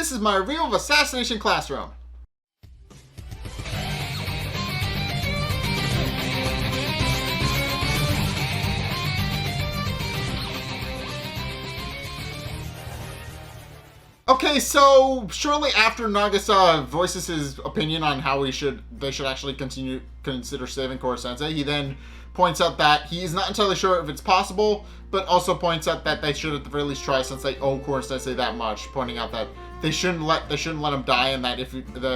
this is my review of Assassination Classroom. Okay, so shortly after Nagisa voices his opinion on how they should actually consider saving Korosensei, he then points out that he's not entirely sure if it's possible, but also points out that they should at the very least try since they owe Korosensei that much, pointing out that they shouldn't let him die, and that if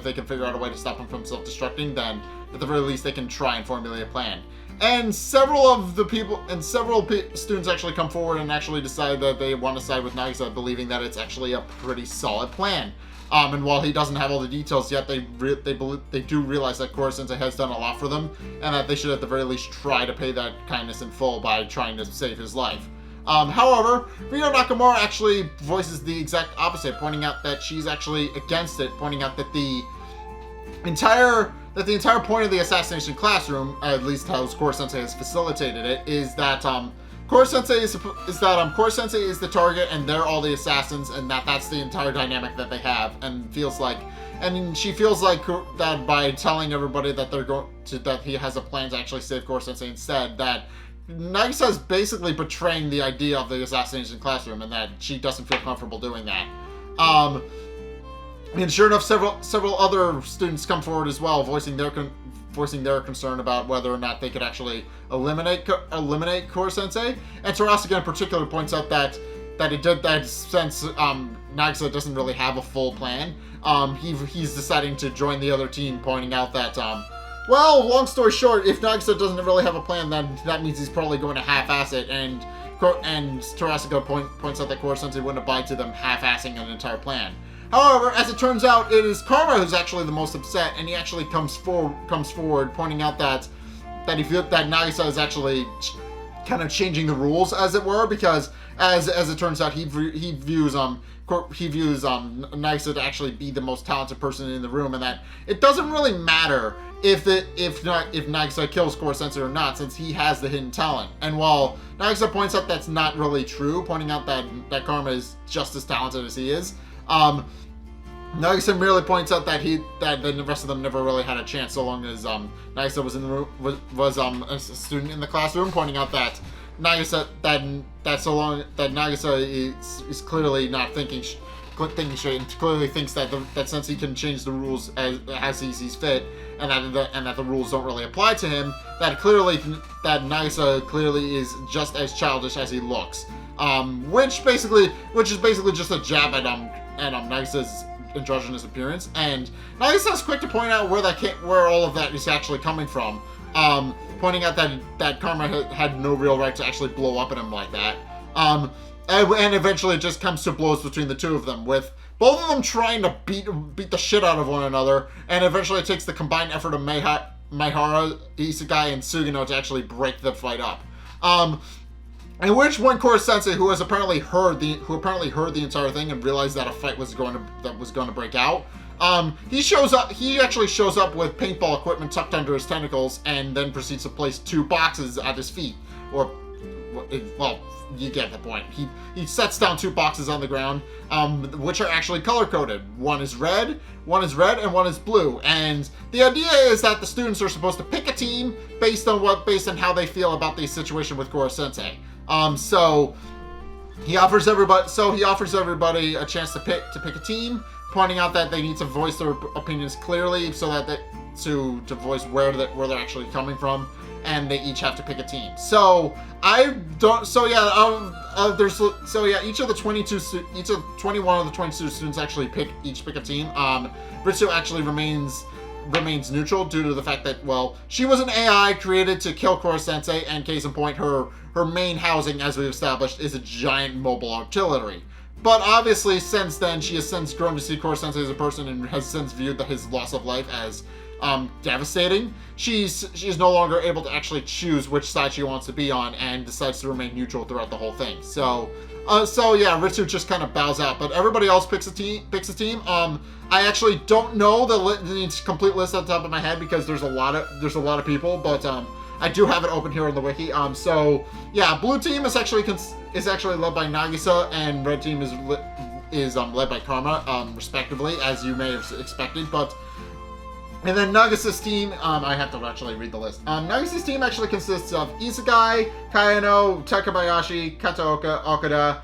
they can figure out a way to stop him from self-destructing, then at the very least they can try and formulate a plan. And several students actually come forward and actually decide that they want to side with Nagisa, believing that it's actually a pretty solid plan. And while he doesn't have all the details yet, they do realize that Korosensei has done a lot for them, and that they should at the very least try to pay that kindness in full by trying to save his life. However, Ryo Nakamura actually voices the exact opposite, pointing out that she's actually against it, pointing out that the entire point of the Assassination Classroom, at least how Korosensei has facilitated it, is that Korosensei is the target and they're all the assassins, and that's the entire dynamic that they have, and she feels like that by telling everybody that that he has a plan to actually save Korosensei instead, that Nagisa is basically betraying the idea of the Assassination Classroom, and that she doesn't feel comfortable doing that. And sure enough, several other students come forward as well, voicing their concern about whether or not they could actually eliminate Korosensei. And Terasuga in particular points out that since Nagisa doesn't really have a full plan, he's deciding to join the other team, pointing out that well, long story short, if Nagisa doesn't really have a plan, then that means he's probably going to half-ass it, and Terasuga points out that Korosensei wouldn't abide to them half-assing an entire plan. However, as it turns out, it is Karma who's actually the most upset, and he actually comes forward, pointing out that he feels that Nagisa is actually kind of changing the rules, as it were, because as it turns out, he views Nagisa to actually be the most talented person in the room, and that it doesn't really matter if Nagisa kills Korosensei or not, since he has the hidden talent. And while Nagisa points out that's not really true, pointing out that Karma is just as talented as he is, Nagisa merely points out that the rest of them never really had a chance, so long as Nagisa was in the room, was a student in the classroom, pointing out that Nagisa is clearly not thinking straight, and clearly thinks that since he can change the rules as he sees fit, and that the rules don't really apply to him, that Nagisa clearly is just as childish as he looks. Which is basically just a jab at Nagisa's androgynous appearance, and Nagisa's quick to point out where all of that is actually coming from, pointing out that Karma had no real right to actually blow up at him like that, and eventually it just comes to blows between the two of them, with both of them trying to beat the shit out of one another, and eventually it takes the combined effort of Maihara, Isekai, and Sugino to actually break the fight up. In which one Korosensei, who apparently heard the entire thing and realized that a fight was going to break out, he actually shows up with paintball equipment tucked under his tentacles, and then proceeds to place 2 boxes at his feet. Well, you get the point. He sets down 2 boxes on the ground, which are actually color-coded. One is red, and one is blue. And the idea is that the students are supposed to pick a team based on how they feel about the situation with Korosensei. So he offers everybody a chance to pick a team, pointing out that they need to voice their opinions clearly, so that to voice where they're actually coming from, and they each have to pick a team. Each of the 21 of the 22 students actually pick a team. Ritsu actually remains neutral due to the fact that, well, she was an AI created to kill Korosensei, and case in point, her main housing, as we've established, is a giant mobile artillery. But obviously, since then, she has since grown to see Korosensei as a person, and has since viewed his loss of life as devastating. She's no longer able to actually choose which side she wants to be on, and decides to remain neutral throughout the whole thing. So yeah, Ritsu just kind of bows out, but everybody else picks a team. I actually don't know the complete list off the top of my head, because there's a lot of people, but I do have it open here on the wiki. So yeah, blue team is actually led by Nagisa, and red team is is led by Karma, respectively, as you may have expected. And then Nagasa's team, I have to actually read the list. Nagasa's team actually consists of Isekai, Kayano, Takabayashi, Kataoka, Okada,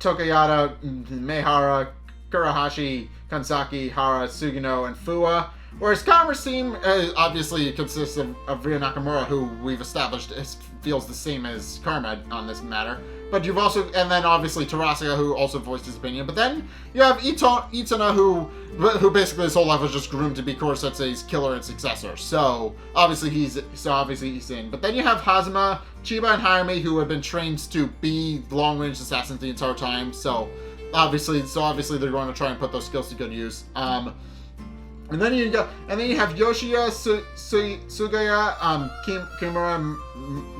Tokayata, Meihara, Kurahashi, Kansaki, Hara, Sugino, and Fua. Whereas Karma's team obviously consists of Ryo Nakamura, who we've established feels the same as Karma on this matter. But you've also, and then obviously Terasuga, who also voiced his opinion. But then you have Itana, who basically his whole life was just groomed to be Korosensei's killer and successor. So obviously he's in. But then you have Hazuma, Chiba, and Hayami, who have been trained to be long-range assassins the entire time. So obviously they're going to try and put those skills to good use. And then you have Yoshiya, Sugaya, Kimura,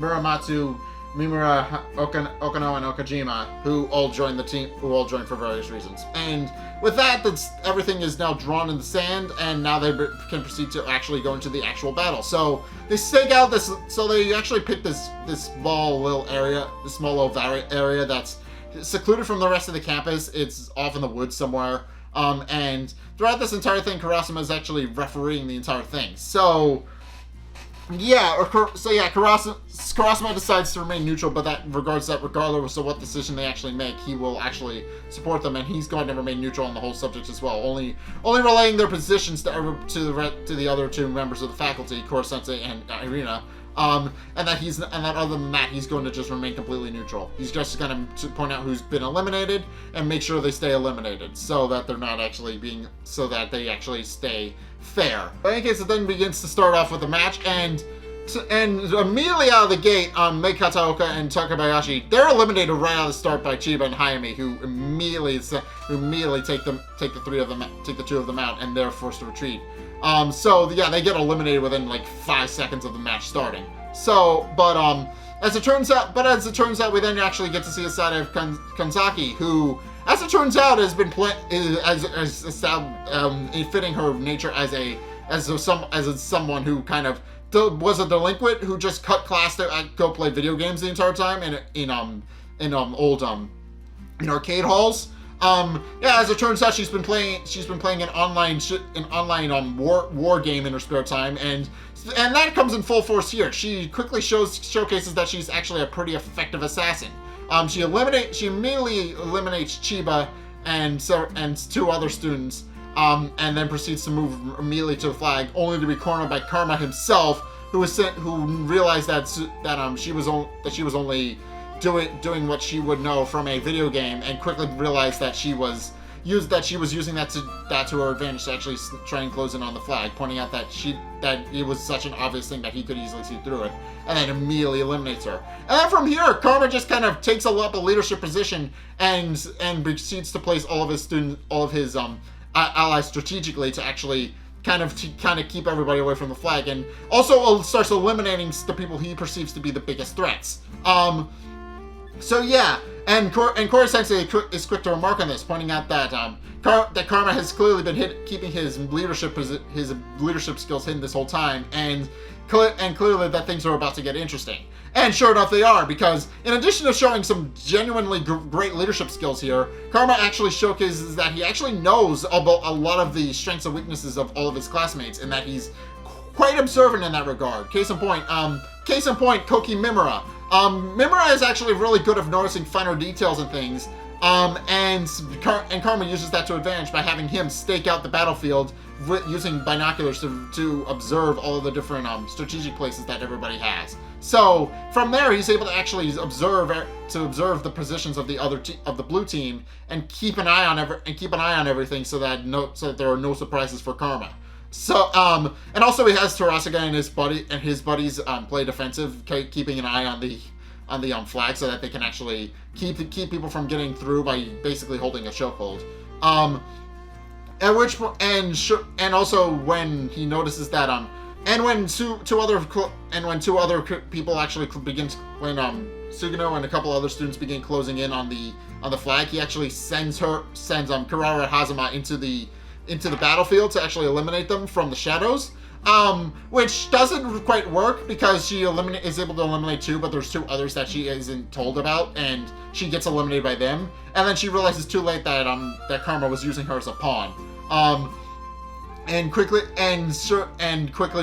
Muramatsu, Mimura, Okano, and Okajima, who all joined the team, for various reasons. And with that, everything is now drawn in the sand, and now they can proceed to actually go into the actual battle. So they stake out this. So they actually pick this small little area, area that's secluded from the rest of the campus. It's off in the woods somewhere. And throughout this entire thing, Kurasama is actually refereeing the entire thing. Kurasama decides to remain neutral, but regardless of what decision they actually make, he will actually support them, and he's going to remain neutral on the whole subject as well, only relaying their positions to the other two members of the faculty, Korosensei and Irina. And that other than that, he's going to just remain completely neutral. He's just going to point out who's been eliminated and make sure they stay eliminated, so that they actually stay fair. But in any case, it then begins to start off with the match, and immediately out of the gate, Mei Kataoka and Takabayashi, they're eliminated right out of the start by Chiba and Hayami, who immediately take the two of them out, and they're forced to retreat. They get eliminated within like 5 seconds of the match starting. As it turns out, we then actually get to see a side of Kansaki, who, as it turns out, has been fitting her nature as someone who kind of was a delinquent who just cut class to go play video games the entire time in old arcade halls. As it turns out, she's been playing an online war game in her spare time, and that comes in full force here. She quickly showcases that she's actually a pretty effective assassin. She immediately eliminates Chiba and two other students, and then proceeds to move immediately to the flag, only to be cornered by Karma himself, who realized that she was only doing what she would know from a video game, and quickly realized that she was using that to her advantage to actually try and close in on the flag, pointing out that it was such an obvious thing that he could easily see through it, and then immediately eliminates her. And then from here, Karma just kind of takes up a leadership position and proceeds to place all of his allies strategically to actually kind of keep everybody away from the flag, and also starts eliminating the people he perceives to be the biggest threats. And Korosensei is quick to remark on this, pointing out that Karma has clearly been keeping his leadership skills hidden this whole time, and clearly that things are about to get interesting. And sure enough, they are, because in addition to showing some genuinely great leadership skills here, Karma actually showcases that he actually knows about a lot of the strengths and weaknesses of all of his classmates, and that he's quite observant in that regard. Case in point, Koki Mimura. Mimura is actually really good at noticing finer details and things, and Karma uses that to advantage by having him stake out the battlefield using binoculars to observe all of the different strategic places that everybody has. So from there, he's able to actually observe the positions of the blue team and keep an eye on everything, so that there are no surprises for Karma. So, and also he has Terasuga and his buddies play defensive, keeping an eye on the flag, so that they can actually keep people from getting through by basically holding a chokehold. At which point, and also when he notices that when two other people actually when Sugino and a couple other students begin closing in on the flag, he actually sends Kurara Hazuma into the battlefield to actually eliminate them from the shadows. which doesn't quite work because she is able to eliminate 2, but there's 2 others that she isn't told about, and she gets eliminated by them. And then she realizes too late that that Karma was using her as a pawn. And quickly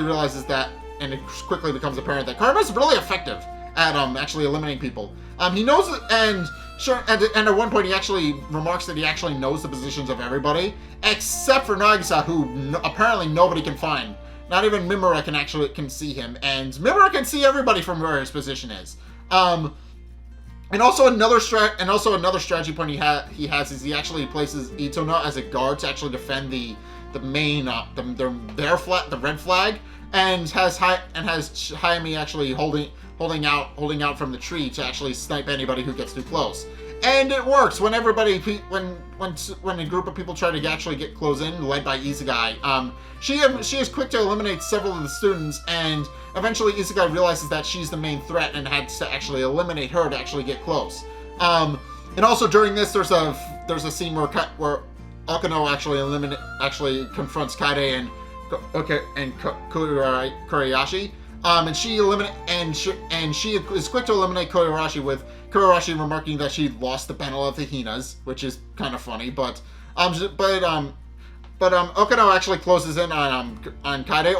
realizes that, and it quickly becomes apparent that Karma is really effective at actually eliminating people. He knows it, and at one point he actually remarks that he actually knows the positions of everybody except for Nagisa, who apparently nobody can find. Not even Mimura can see him, and Mimura can see everybody from where his position is. And also another strategy point he has is he actually places Itona as a guard to actually defend the main the red flag, and has Hayami actually holding out from the tree to actually snipe anybody who gets too close. And it works when a group of people try to actually get close in, led by Isegai. She is quick to eliminate several of the students, and eventually Isegai realizes that she's the main threat and had to actually eliminate her to actually get close. And also during this, there's a scene where Okano actually confronts Kaede and Koreyashi. And she is quick to eliminate Koreyashi, with Koreyashi remarking that she lost the battle of the Hinas, which is kind of funny. But Okano actually closes in on Kaede,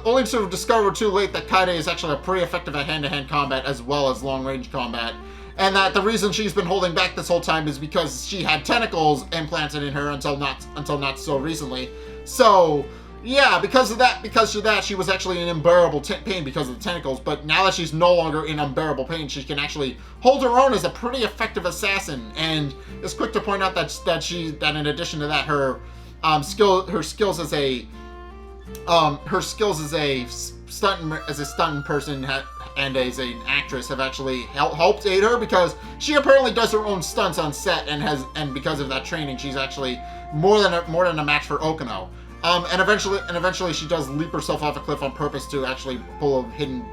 only to discover too late that Kaede is actually pretty effective at hand-to-hand combat as well as long-range combat, and that the reason she's been holding back this whole time is because she had tentacles implanted in her until not so recently. So yeah, because of that, she was actually in unbearable pain because of the tentacles. But now that she's no longer in unbearable pain, she can actually hold her own as a pretty effective assassin, and is quick to point out that in addition to that, her skills as a stunt person and as an actress have actually helped aid her, because she apparently does her own stunts on set, and because of that training, she's actually more than a match for Okano. And eventually she does leap herself off a cliff on purpose to actually pull a hidden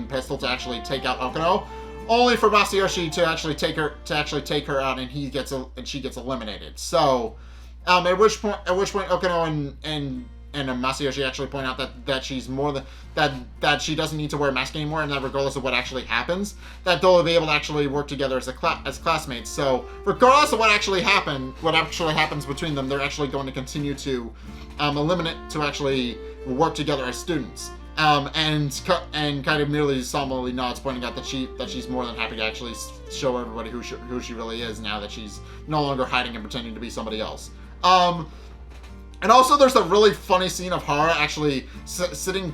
pistol to actually take out Okano, only for Masayoshi to actually take her out, and she gets eliminated. So, at which point Okano and Masayoshi actually point out that she's more than that she doesn't need to wear a mask anymore, and that regardless of what actually happens, that they'll be able to actually work together as classmates. So regardless of what actually happens between them, they're actually going to continue to actually work together as students. And kind of merely solemnly nods, pointing out that she's more than happy to actually show everybody who she really is now that she's no longer hiding and pretending to be somebody else. And also, there's a really funny scene of Hara actually sitting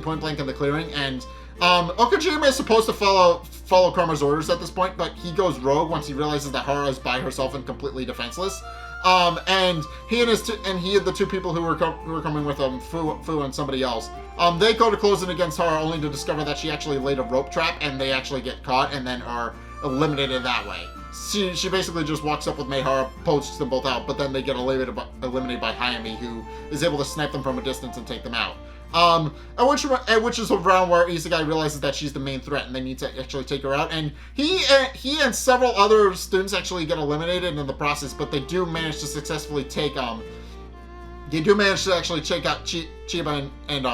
point blank in the clearing, and Okajima is supposed to follow Karma's orders at this point, but he goes rogue once he realizes that Hara is by herself and completely defenseless. And he and the 2 people who were coming with him, Fu and somebody else, they go to close in against Hara, only to discover that she actually laid a rope trap, and they actually get caught and then are eliminated that way. She basically just walks up with Meihara, poaches them both out, but then they get eliminated by Hayami, who is able to snipe them from a distance and take them out. Which is around where Isegai realizes that she's the main threat and they need to actually take her out. And he and several other students actually get eliminated in the process, but they do manage to successfully take out Chiba and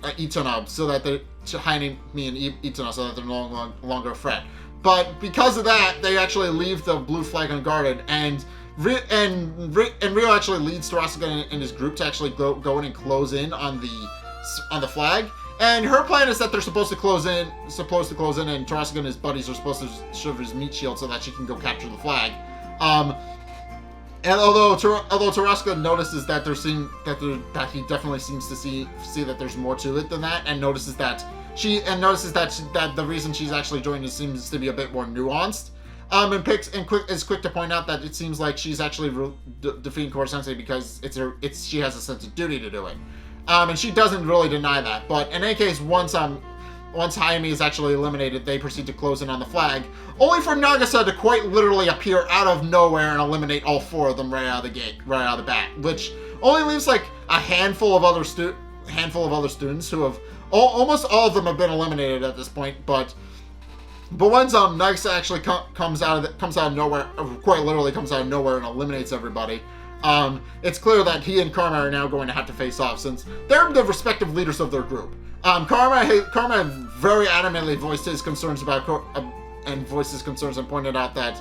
Itona, so that they're Hayami and Itona, so that they're no longer a threat. But because of that, they actually leave the blue flag unguarded, and Ryo actually leads Tarasuke and his group to actually go in and close in on the flag. And her plan is that they're supposed to close in, and Tarasuke and his buddies are supposed to shove his meat shield so that she can go capture the flag. And although Tarasuke notices that he definitely seems to see that there's more to it than that, and notices that the reason she's actually joining seems to be a bit more nuanced, is quick to point out that it seems like she's actually defeating Korosensei because she has a sense of duty to do it, and she doesn't really deny that. But in any case, once Hayami is actually eliminated, they proceed to close in on the flag, only for Nagisa to quite literally appear out of nowhere and eliminate all 4 of them right out of the bat, which only leaves like a handful of other students who have almost all of them have been eliminated at this point. But once Nagisa actually comes out of nowhere, quite literally comes out of nowhere and eliminates everybody, it's clear that he and Karma are now going to have to face off since they're the respective leaders of their group. Karma very adamantly voiced his concerns about and pointed out that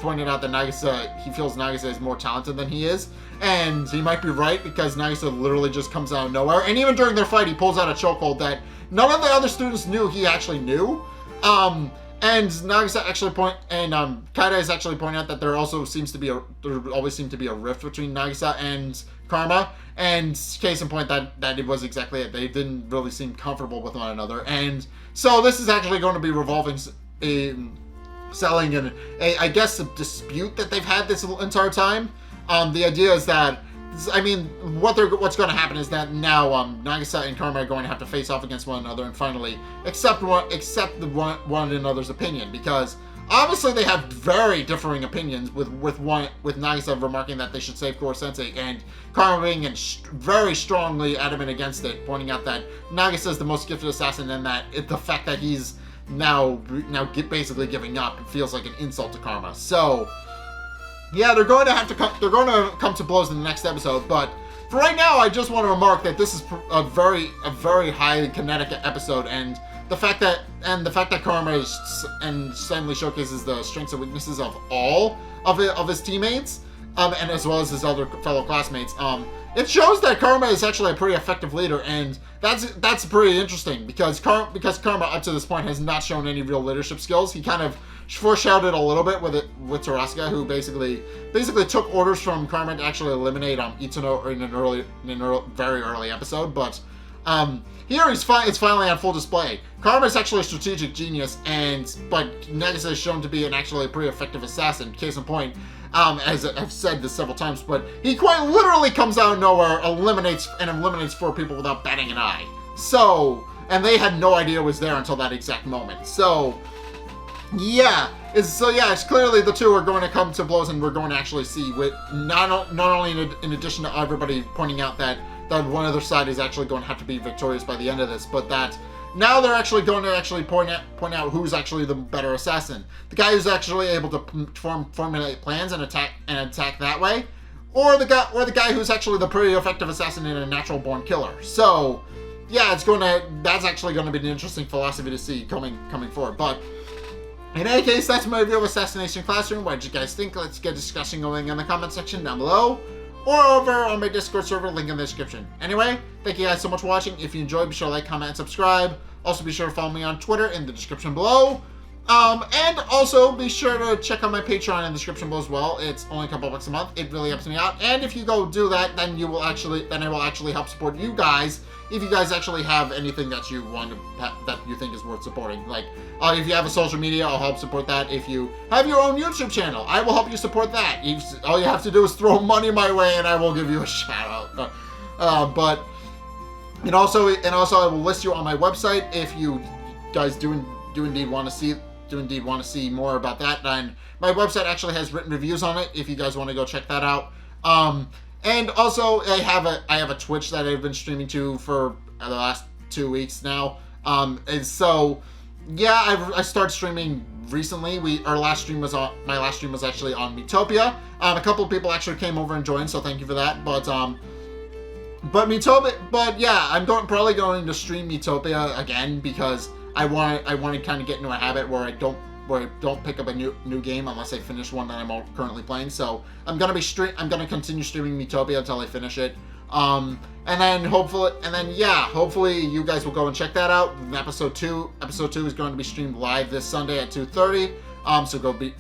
Nagisa, he feels Nagisa is more talented than he is, and he might be right because Nagisa literally just comes out of nowhere, and even during their fight he pulls out a chokehold that none of the other students knew he actually knew. And Nagisa actually Kaida is actually pointing out that there always seemed to be a rift between Nagisa and Karma, and case in point that it was exactly it. They didn't really seem comfortable with one another, and so this is actually going to be revolving selling a dispute that they've had this entire time. The idea is that, I mean, what's going to happen is that now Nagisa and Karma are going to have to face off against one another and finally accept one another's opinion, because obviously they have very differing opinions, with Nagisa remarking that they should save Korosensei and Karma being very strongly adamant against it, pointing out that Nagisa is the most gifted assassin and that the fact that he's now basically giving up feels like an insult to Karma. So yeah, they're going to come to blows in the next episode, but for right now, I just want to remark that this is a very highly kinetic episode, and the fact that Karma suddenly showcases the strengths and weaknesses of all of his teammates, and as well as his other fellow classmates. It shows that Karma is actually a pretty effective leader, and that's pretty interesting because Karma up to this point has not shown any real leadership skills. He kind of foreshadowed a little bit with Terasuka, who basically took orders from Karma to actually eliminate Itsuno in a very early episode, but here it's finally on full display. Karma is actually a strategic genius, but Nagisa is shown to be actually a pretty effective assassin. Case in point, as I've said this several times, but he quite literally comes out of nowhere, eliminates 4 people without batting an eye. So, and they had no idea it was there until that exact moment. So, yeah, it's clearly the two are going to come to blows, and we're going to actually see, with not only in addition to everybody pointing out that one other side is actually going to have to be victorious by the end of this, but that now they're actually going to point out who's actually the better assassin. The guy who's actually able to formulate plans and attack that way, or the guy who's actually the pretty effective assassin and a natural born killer. So, yeah, that's actually going to be an interesting philosophy to see coming forward. But in any case, that's my review of Assassination Classroom. What did you guys think? Let's get a discussion going in the comment section down below, or over on my Discord server, link in the description. Anyway, thank you guys so much for watching. If you enjoyed, be sure to like, comment, and subscribe. Also, be sure to follow me on Twitter in the description below. And also, be sure to check out my Patreon in the description below as well. It's only a couple bucks a month. It really helps me out. And if you go do that, then I will actually help support you guys. If you guys actually have anything that you that you think is worth supporting, like if you have a social media, I'll help support that. If you have your own YouTube channel, I will help you support that. All you have to do is throw money my way, and I will give you a shout out. And also I will list you on my website if you guys do indeed want to see more about that. And my website actually has written reviews on it if you guys want to go check that out. And also I have a Twitch that I've been streaming to for the last 2 weeks now. And so yeah, I started streaming recently. My last stream was actually on Miitopia. A couple of people actually came over and joined, so thank you for that. But yeah, I'm probably going to stream Miitopia again because I want to kind of get into a habit where I don't pick up a new game unless I finish one that I'm currently playing. So I'm gonna continue streaming Miitopia until I finish it. And then hopefully you guys will go and check that out. Episode 2 is going to be streamed live this Sunday at 2:30.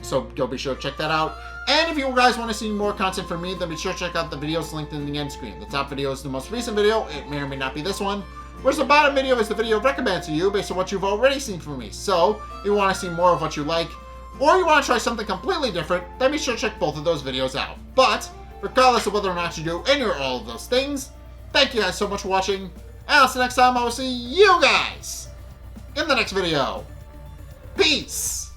So go be sure to check that out. And if you guys want to see more content from me, then be sure to check out the videos linked in the end screen. The top video is the most recent video. It may or may not be this one. Whereas the bottom video is the video recommended to you based on what you've already seen from me. So, if you want to see more of what you like, or you want to try something completely different, then be sure to check both of those videos out. But, regardless of whether or not you do any or all of those things, thank you guys so much for watching, and until next time, I will see you guys in the next video. Peace!